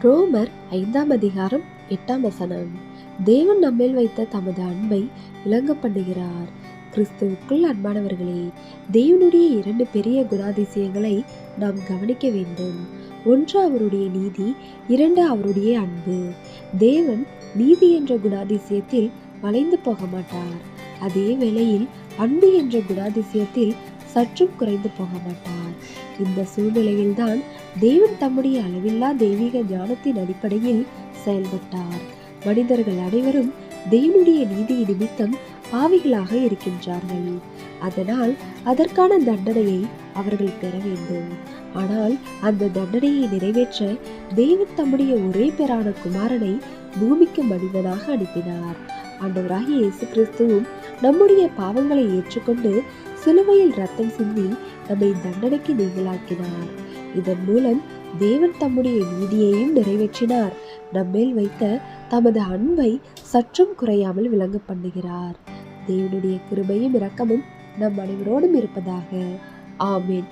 ரோமர் 5:8. தேவன் நம்மேல் வைத்த தமது அன்பை விளங்க பண்ணுகிறார். கிறிஸ்துவுக்குள் அன்பானவர்களே, தேவனுடைய 2 பெரிய குணாதிசயங்களை நாம் கவனிக்க வேண்டும். 1 அவருடைய நீதி, 2 அவருடைய அன்பு. தேவன் நீதி என்ற குணாதிசயத்தில் வளைந்து போக மாட்டார். அதே வேளையில் அன்பு என்ற குணாதிசயத்தில் சற்றும் குறைந்து போக மாட்டார். இந்த சூழ்நிலையில்தான் தேவன் தம்முடைய அளவில்லா தெய்வீக ஞானத்தின் அடிப்படையில் செயல்பட்டார். மனிதர்கள் அனைவரும் தேவனுடைய நீதி நிமித்தம் பாவிகளாக இருக்கின்றார்கள். அதனால் அதற்கான தண்டனையை அவர்கள் பெற வேண்டும். ஆனால் அந்த தண்டனையை நிறைவேற்ற தேவன் தம்முடைய ஒரே பேரான குமாரனை பூமிக்கு மனிதனாக அனுப்பினார். ஆண்டவராகிய இயேசு கிறிஸ்துவும் நம்முடைய பாவங்களை ஏற்றுக்கொண்டு சிலுவையில் ரத்தம் சிந்தி நம்மை தண்டனைக்கு நீங்களாக்கினார். இதன் மூலம் தேவன் தம்முடைய நீதியையும் நிறைவேற்றினார். நம்மேல் வைத்த தமது அன்பை சற்றும் குறையாமல் விளங்க பண்ணுகிறார். தேவனுடைய கிருபையும் இரக்கமும் நம் அனைவரோடும் இருப்பதாக. ஆமென்.